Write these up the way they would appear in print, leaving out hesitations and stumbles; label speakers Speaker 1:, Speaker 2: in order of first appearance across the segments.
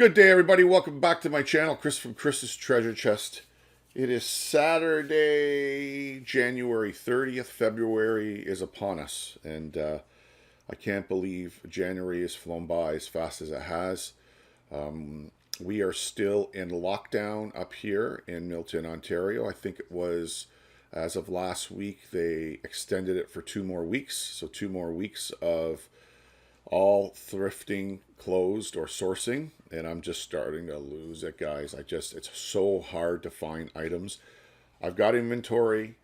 Speaker 1: Good day, everybody. Welcome back to my channel, Chris from Chris's Treasure Chest. It is Saturday, January 30th. February is upon us, and I can't believe January has flown by as fast as it has. We are still in lockdown up here in Milton, Ontario. I think it was, as of last week, they extended it for 2 more weeks. So 2 more weeks of all thrifting closed or sourcing, and I'm just starting to lose it, guys. It's so hard to find items. I've got inventory.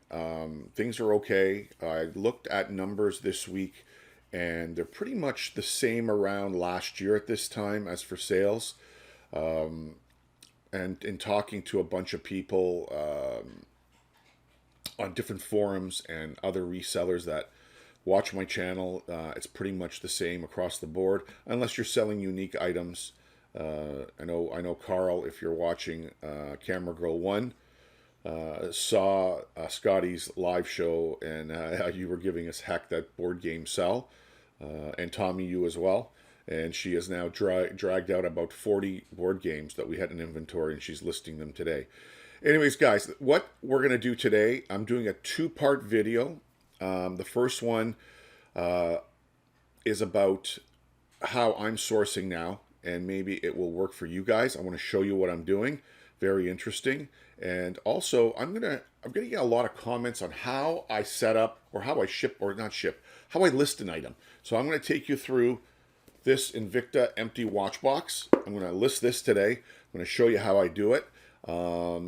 Speaker 1: Things are okay. I looked at numbers this week, and they're pretty much the same around last year at this time as for sales. And in talking to a bunch of people on different forums and other resellers that watch my channel, it's pretty much the same across the board, unless you're selling unique items. I know Carl, if you're watching, Camera Girl 1, saw Scotty's live show, and how you were giving us heck that board game sell, and Tommy, you as well. And she has now dragged out about 40 board games that we had in inventory, and she's listing them today. Anyways, guys, what we're going to do today, I'm doing a two-part video. The first one is about how I'm sourcing now, and maybe it will work for you guys. I want to show you what I'm doing. Very interesting. And also, I'm gonna get a lot of comments on how I set up, or how I ship, or not ship, how I list an item. So I'm going to take you through this Invicta empty watch box. I'm going to list this today. I'm going to show you how I do it.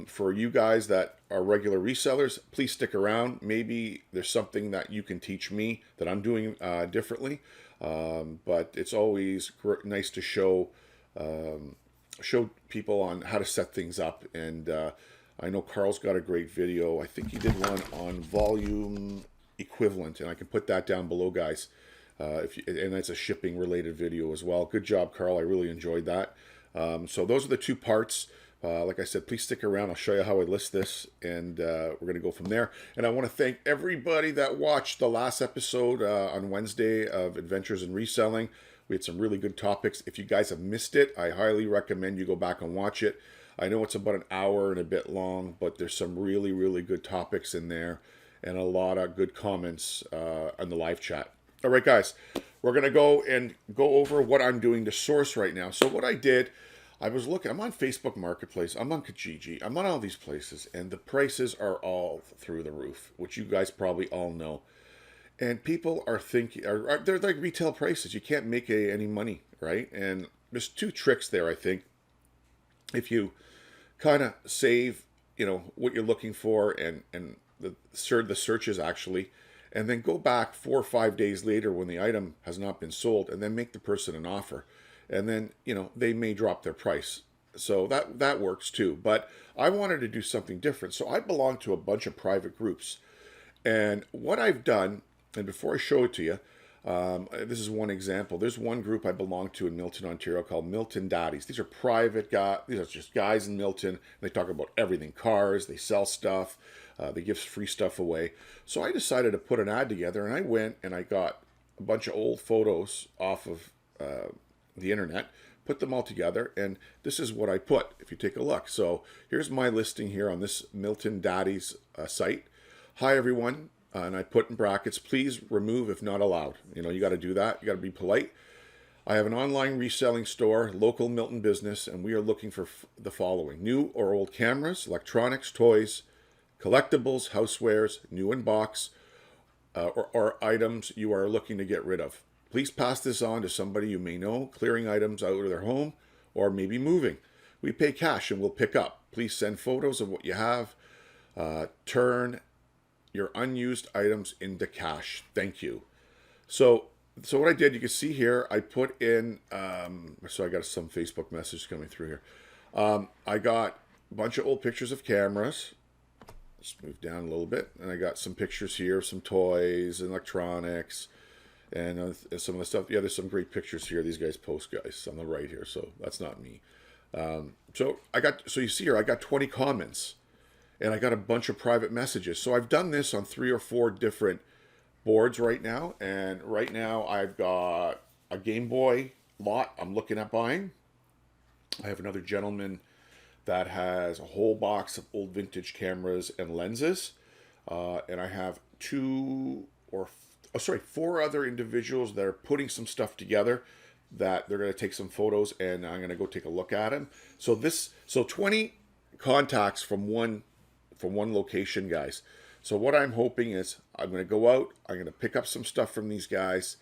Speaker 1: For you guys that are regular resellers, please stick around. Maybe there's something that you can teach me that I'm doing differently. But it's always nice to show people on how to set things up. And I know Carl's got a great video. I think he did one on volume equivalent, and I can put that down below, guys. And that's a shipping related video as well. Good job, Carl. I really enjoyed that. So those are the two parts. Like I said, please stick around. I'll show you how I list this, and we're going to go from there. And I want to thank everybody that watched the last episode on Wednesday of Adventures in Reselling. We had some really good topics. If you guys have missed it, I highly recommend you go back and watch it. I know it's about an hour and a bit long, but there's some really, really good topics in there, and a lot of good comments on the live chat. All right, guys, we're going to go over what I'm doing to source right now. So what I did, I was looking, I'm on Facebook Marketplace, I'm on Kijiji, I'm on all these places, and the prices are all through the roof, which you guys probably all know. And people are thinking, they're like retail prices. You can't make any money, right? And there's two tricks there, I think. If you kind of save, what you're looking for, and the searches actually, and then go back 4 or 5 days later when the item has not been sold, and then make the person an offer. And then, they may drop their price. So that works too. But I wanted to do something different. So I belong to a bunch of private groups. And what I've done, and before I show it to you, this is one example. There's one group I belong to in Milton, Ontario called Milton Daddies. These are private guys. These are just guys in Milton. They talk about everything, cars. They sell stuff. They give free stuff away. So I decided to put an ad together, and I went and I got a bunch of old photos off of the internet, put them all together, and this is what I put, if you take a look. So here's my listing here on this Milton Daddies site. Hi, everyone. And I put in brackets, please remove if not allowed. You got to do that. You got to be polite. I have an online reselling store, local Milton business, and we are looking for the following: new or old cameras, electronics, toys, collectibles, housewares, new in box, or items you are looking to get rid of. Please pass this on to somebody you may know, clearing items out of their home or maybe moving. We pay cash and we'll pick up. Please send photos of what you have. Turn your unused items into cash. Thank you. So what I did, you can see here, I put in, so I got some Facebook message coming through here. I got a bunch of old pictures of cameras. Let's move down a little bit. And I got some pictures here of some toys and electronics and some of the stuff. Yeah, there's some great pictures here. These guys post, guys, on the right here. So that's not me. So you see here, I got 20 comments. And I got a bunch of private messages. So I've done this on 3 or 4 different boards right now. And right now I've got a Game Boy lot I'm looking at buying. I have another gentleman that has a whole box of old vintage cameras and lenses. And I have four other individuals that are putting some stuff together that they're going to take some photos, and I'm going to go take a look at them. So 20 contacts from one location, guys. So what I'm hoping is I'm going to go out, I'm going to pick up some stuff from these guys,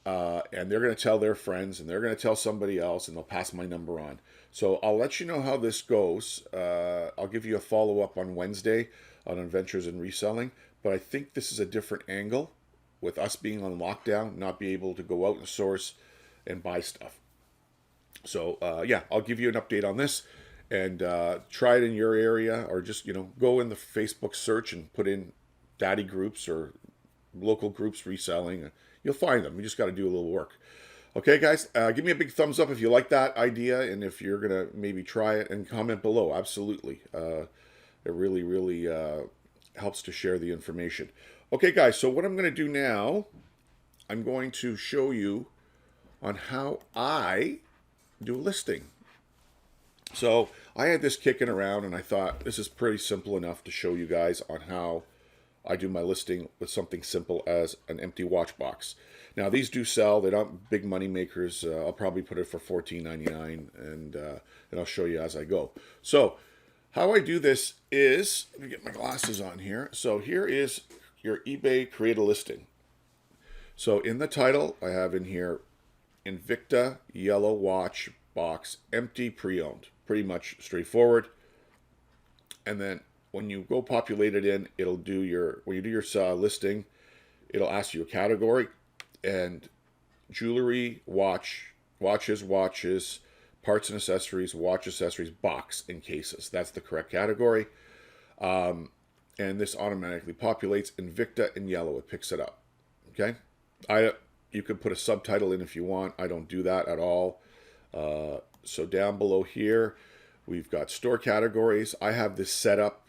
Speaker 1: and they're going to tell their friends, and they're going to tell somebody else, and they'll pass my number on. So I'll let you know how this goes. I'll give you a follow-up on Wednesday on Adventures in Reselling, but I think this is a different angle with us being on lockdown, not be able to go out and source and buy stuff. So yeah, I'll give you an update on this, and try it in your area, or just go in the Facebook search and put in daddy groups or local groups reselling. You'll find them. You just got to do a little work. Okay, guys, give me a big thumbs up if you like that idea, and if you're gonna maybe try it, and comment below. Absolutely, it really helps to share the information. Okay, guys, so what I'm going to do now, I'm going to show you on how I do a listing. So I had this kicking around, and I thought this is pretty simple enough to show you guys on how I do my listing with something simple as an empty watch box. Now, these do sell. They're not big money makers. I'll probably put it for $14.99, and I'll show you as I go. So how I do this is, let me get my glasses on here. So here is your eBay create a listing. So in the title, I have in here Invicta yellow watch box, empty, pre-owned. Pretty much straightforward. And then when you go populate it in, it'll do when you do your listing, it'll ask you a category, and jewelry, watches, parts and accessories, watch accessories, box, and cases. That's the correct category. And this automatically populates Invicta in yellow. It picks it up. Okay. You can put a subtitle in if you want. I don't do that at all. So down below here, we've got store categories. I have this set up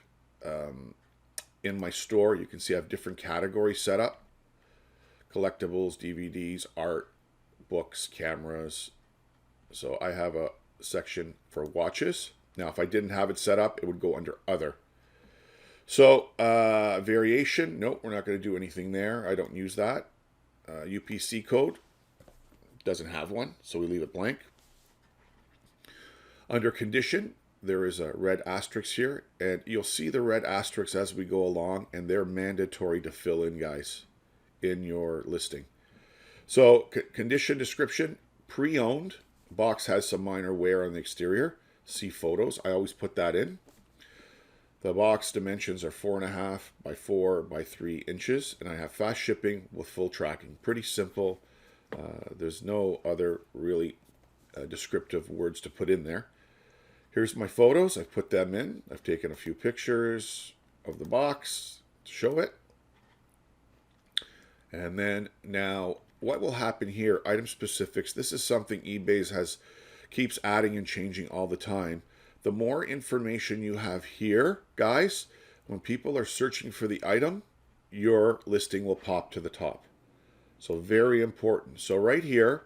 Speaker 1: in my store. You can see I have different categories set up. Collectibles, DVDs, art, books, cameras. So I have a section for watches. Now, if I didn't have it set up, it would go under other. So variation, nope, we're not going to do anything there. I don't use that. UPC code, doesn't have one, so we leave it blank. Under condition, there is a red asterisk here, and you'll see the red asterisks as we go along, and they're mandatory to fill in, guys, in your listing. So condition description, pre-owned. Box has some minor wear on the exterior. See photos. I always put that in. The box dimensions are 4.5 by 4 by 3 inches, and I have fast shipping with full tracking. Pretty simple. There's no other really descriptive words to put in there. Here's my photos. I've put them in. I've taken a few pictures of the box to show it. And then now, what will happen here? Item specifics. This is something eBay keeps adding and changing all the time. The more information you have here, guys, when people are searching for the item, your listing will pop to the top. So very important. So right here,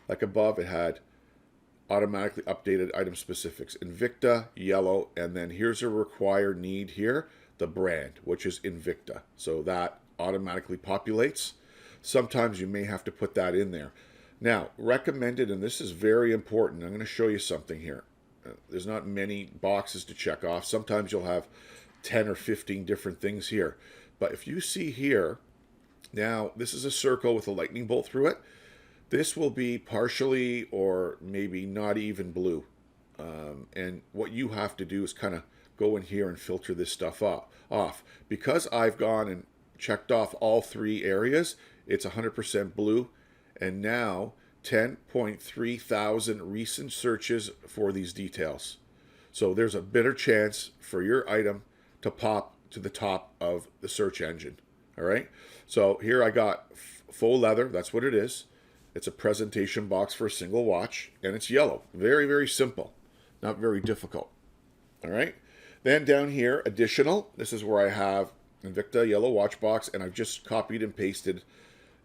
Speaker 1: like above, it had automatically updated item specifics. Invicta, yellow, and then here's a required need here, the brand, which is Invicta. So that automatically populates. Sometimes you may have to put that in there. Now, recommended, and this is very important, I'm going to show you something here. There's not many boxes to check off. Sometimes you'll have 10 or 15 different things here. But if you see here, now this is a circle with a lightning bolt through it. This will be partially or maybe not even blue. And what you have to do is kind of go in here and filter this stuff off. Because I've gone and checked off all 3 areas, it's 100% blue. And now 10.3 thousand recent searches for these details. So there's a better chance for your item to pop to the top of the search engine. All right. So here I got faux leather. That's what it is. It's a presentation box for a single watch, and it's yellow. Very, very simple. Not very difficult. All right. Then down here, additional. This is where I have Invicta yellow watch box, and I've just copied and pasted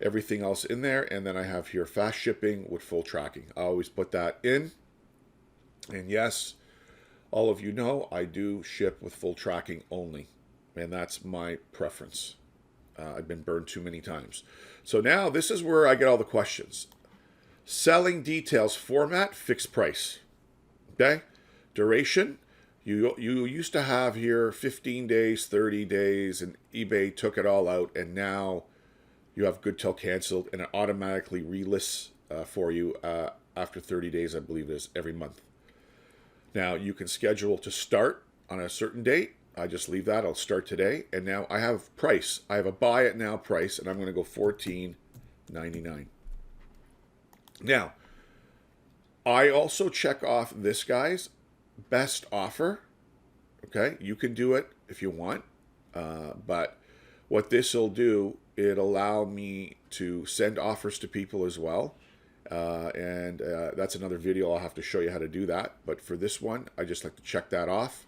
Speaker 1: everything else in there. And then I have here fast shipping with full tracking. I always put that in. And yes, all of you know I do ship with full tracking only, and that's my preference. I've been burned too many times. So now this is where I get all the questions. Selling details format, fixed price. Okay? Duration, you used to have here 15 days, 30 days, and eBay took it all out, and now you have good till canceled, and it automatically relists for you after 30 days, I believe it is, every month. Now you can schedule to start on a certain date. I just leave that. I'll start today, and now I have price. I have a buy it now price, and I'm going to go $14.99. Now, I also check off this guy's best offer. Okay, you can do it if you want, but what this will do, it'll allow me to send offers to people as well. And that's another video. I'll have to show you how to do that. But for this one, I just like to check that off.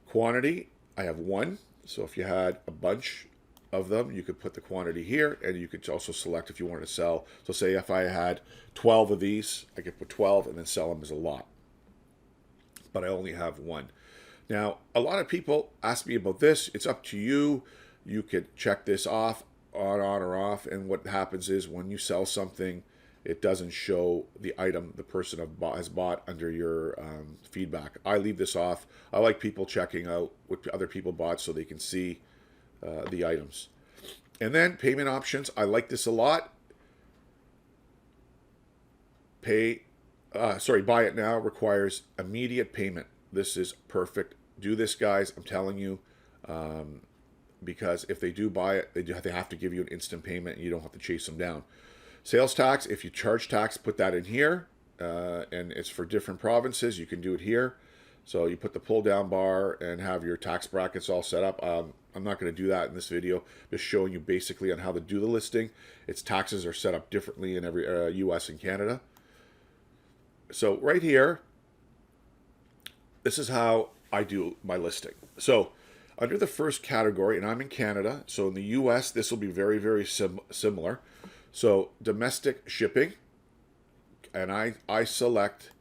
Speaker 1: Quantity, I have one. So if you had a bunch of them, you could put the quantity here, and you could also select if you wanted to sell. So say if I had 12 of these, I could put 12 and then sell them as a lot. But I only have one. Now, a lot of people ask me about this. It's up to you. You could check this off, on or off. And what happens is when you sell something, it doesn't show the item the person has bought under your feedback. I leave this off. I like people checking out what other people bought so they can see the items. And then payment options. I like this a lot. Buy it now requires immediate payment. This is perfect. Do this, guys. I'm telling you, because if they do buy it, they have to give you an instant payment, and you don't have to chase them down. Sales tax, if you charge tax, put that in here, and it's for different provinces. You can do it here. So you put the pull down bar and have your tax brackets all set up. I'm not going to do that in this video. Just showing you basically on how to do the listing. Its taxes are set up differently in every US and Canada. So right here, this is how I do my listing. So under the first category, and I'm in Canada, so in the US, this will be very, very similar. So domestic shipping, and I select,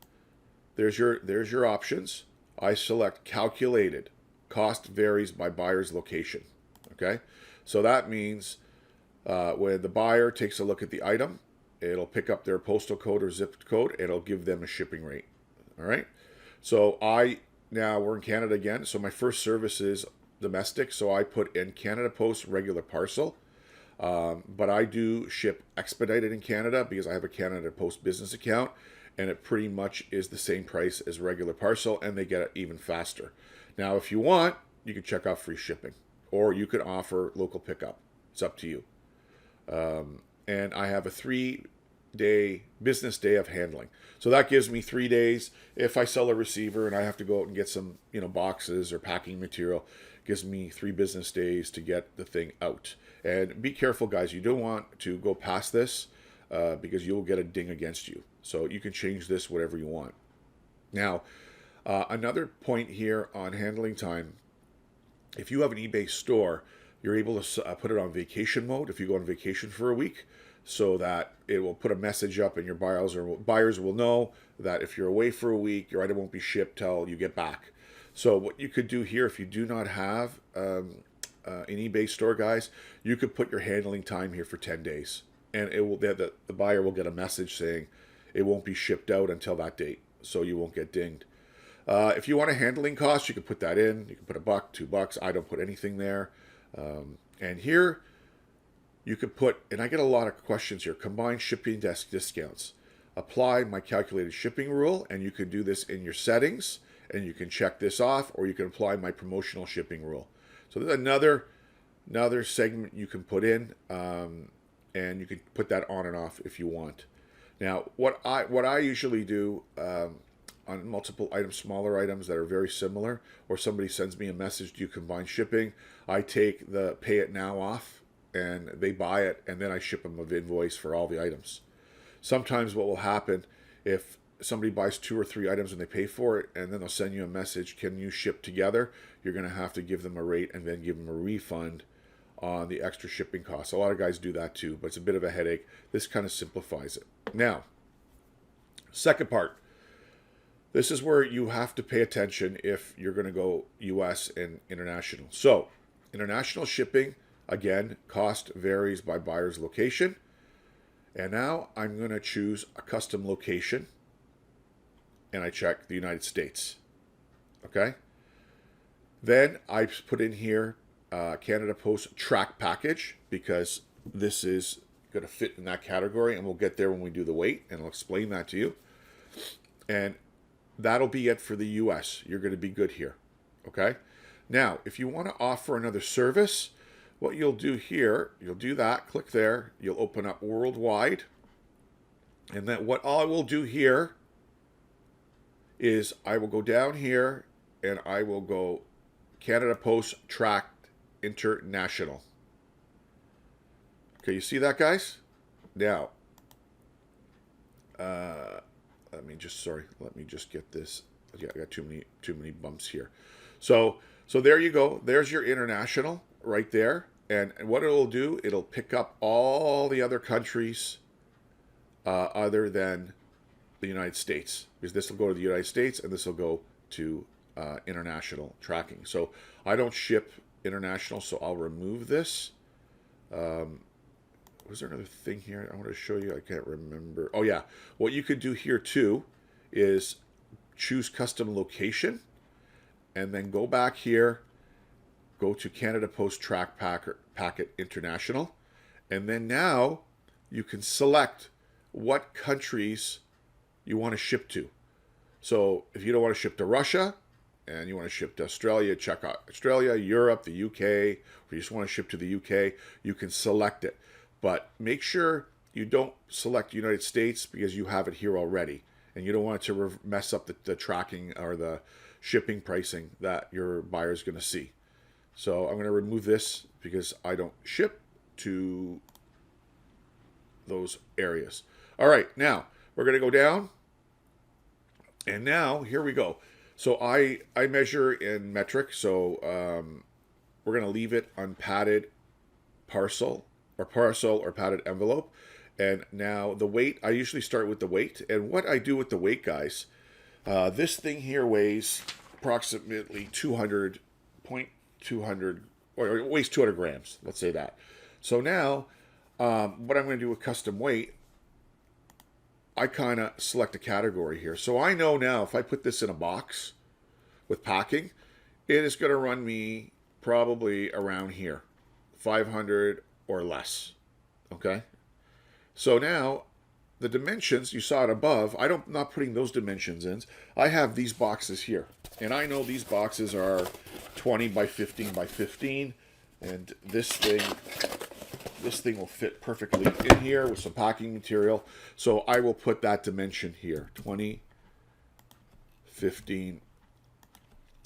Speaker 1: there's your options. I select calculated. Cost varies by buyer's location. Okay, so that means when the buyer takes a look at the item, it'll pick up their postal code or zip code, and it'll give them a shipping rate. All right, so now we're in Canada again, so my first service is domestic, so I put in Canada Post regular parcel. But I do ship expedited in Canada because I have a Canada Post business account, and it pretty much is the same price as regular parcel, and they get it even faster. Now, if you want, you can check off free shipping, or you could offer local pickup. It's up to you. And I have a 3-day business day of handling. So that gives me 3 days. If I sell a receiver and I have to go out and get some, boxes or packing material, it gives me 3 business days to get the thing out. And be careful, guys. You don't want to go past this because you'll get a ding against you. So you can change this whatever you want. Now, another point here on handling time. If you have an eBay store, you're able to put it on vacation mode if you go on vacation for a week, so that it will put a message up, and your buyers will know that if you're away for a week, your item won't be shipped till you get back. So what you could do here, if you do not have an eBay store, guys, you could put your handling time here for 10 days, and it will the buyer will get a message saying it won't be shipped out until that date, so you won't get dinged. If you want a handling cost, you can put that in. You can put $1, $2. I don't put anything there. And here you could put, and I get a lot of questions here, combined shipping desk discounts. Apply my calculated shipping rule, and you can do this in your settings, and you can check this off, or you can apply my promotional shipping rule. So there's another segment you can put in, and you can put that on and off if you want. Now, what I usually do on multiple items, smaller items that are very similar, or somebody sends me a message, do you combine shipping? I take the pay it now off, and they buy it, and then I ship them an invoice for all the items. Sometimes what will happen, if somebody buys 2 or 3 items and they pay for it, and then they'll send you a message, can you ship together? You're going to have to give them a rate and then give them a refund on the extra shipping costs. A lot of guys do that too, but it's a bit of a headache. This kind of simplifies it. Now, second part. This is where you have to pay attention if you're going to go US and international. So international shipping, again, cost varies by buyer's location. And now I'm going to choose a custom location, and I check the United States. Okay. Then I put in here Canada Post track package, because this is going to fit in that category, and we'll get there when we do the weight, and I'll explain that to you. And that'll be it for the US. You're going to be good here. Okay. Now, if you want to offer another service, what you'll do here, you'll do that, click there, you'll open up worldwide. And then what I will do here is I will go down here and I will go Canada Post Tracked International. Okay, you see that, guys? Now, let me just get this. Yeah, I got too many bumps here. So there you go. There's your international right there. And what it'll do, it'll pick up all the other countries other than the United States, because this will go to the United States and this will go to international tracking. So I don't ship international, so I'll remove this. Was there another thing here I want to show you? I can't remember. Oh yeah, what you could do here too is choose custom location, and then go back here, go to Canada Post Track Packet International, and then now you can select what countries you want to ship to. So if you don't want to ship to Russia and you want to ship to Australia, check out Australia, Europe, the UK, or you just want to ship to the UK, you can select it. But make sure you don't select the United States, because you have it here already, and you don't want it to mess up the tracking or the shipping pricing that your buyer is going to see. So I'm going to remove this because I don't ship to those areas. All right, now we're going to go down, and now here we go. So I measure in metric, so we're going to leave it unpadded parcel or padded envelope. And now the weight, I usually start with the weight. And what I do with the weight, guys, this thing here weighs approximately 200, or it weighs 200 grams, let's say that. So now, what I'm going to do with custom weight, I kind of select a category here. So I know now if I put this in a box with packing, it is going to run me probably around here, 500 or less. Okay. So now the dimensions, you saw it above, I'm not putting those dimensions in. I have these boxes here, and I know these boxes are 20 by 15 by 15, and this thing will fit perfectly in here with some packing material. So I will put that dimension here, 20, 15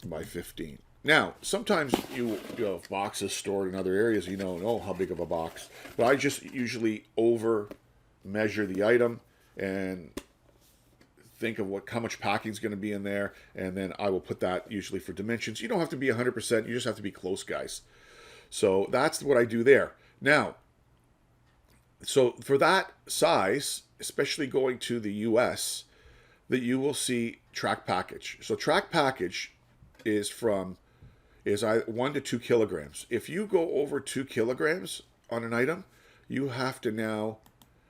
Speaker 1: by 15. Now, sometimes you have boxes stored in other areas, you don't know how big of a box, but I just usually over measure the item and think of how much packing is going to be in there, and then I will put that usually for dimensions. You don't have to be 100%, you just have to be close, guys. So that's what I do there. Now, so for that size, especially going to the US, that you will see track package. So track package is 1 to 2 kilograms. If you go over 2 kilograms on an item, you have to now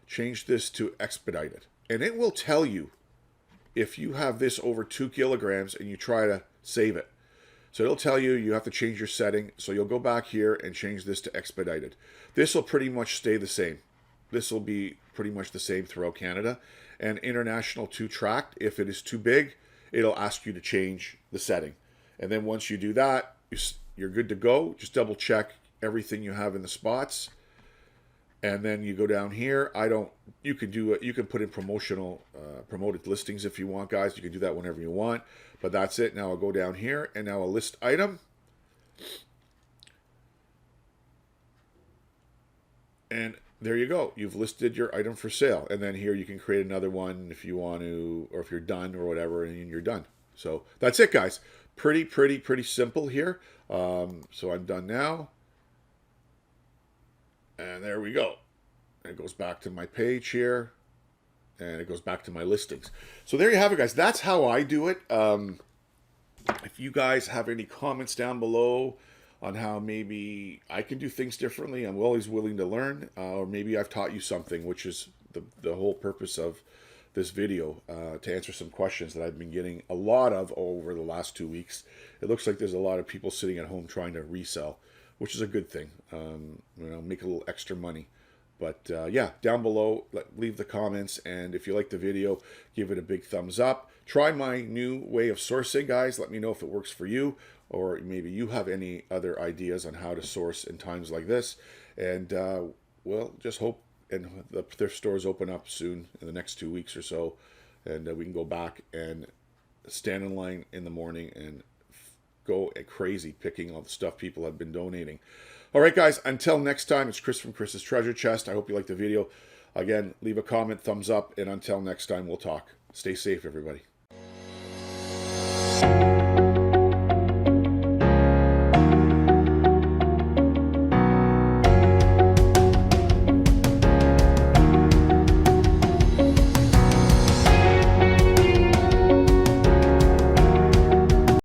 Speaker 1: change this to expedited. And it will tell you if you have this over 2 kilograms and you try to save it. So it'll tell you you have to change your setting. So you'll go back here and change this to expedited. This will pretty much stay the same. This will be pretty much the same throughout Canada. And international to tracked, if it is too big, it'll ask you to change the setting. And then once you do that, you're good to go. Just double check everything you have in the spots. And then you go down here. You can put in promoted listings if you want, guys. You can do that whenever you want. But that's it. Now I'll go down here, and now I'll list item. And there you go. You've listed your item for sale. And then here you can create another one if you want to, or if you're done or whatever, and you're done. So that's it, guys. Pretty simple here. So I'm done now. And there we go. It goes back to my page here. and it goes back to my listings. So there you have it, guys. That's how I do it. If you guys have any comments down below on how maybe I can do things differently, I'm always willing to learn, or maybe I've taught you something, which is the whole purpose of this video, to answer some questions that I've been getting a lot of over the last 2 weeks. It looks like there's a lot of people sitting at home trying to resell, which is a good thing. Make a little extra money. But yeah, down below, leave the comments, and if you like the video, give it a big thumbs up. Try my new way of sourcing, guys. Let me know if it works for you, or maybe you have any other ideas on how to source in times like this. And well, just hope and the thrift stores open up soon in the next 2 weeks or so, and we can go back and stand in line in the morning and go crazy picking all the stuff people have been donating. All right, guys, until next time, it's Chris from Chris's Treasure Chest. I hope you liked the video. Again, leave a comment, thumbs up, and until next time, we'll talk. Stay safe, everybody.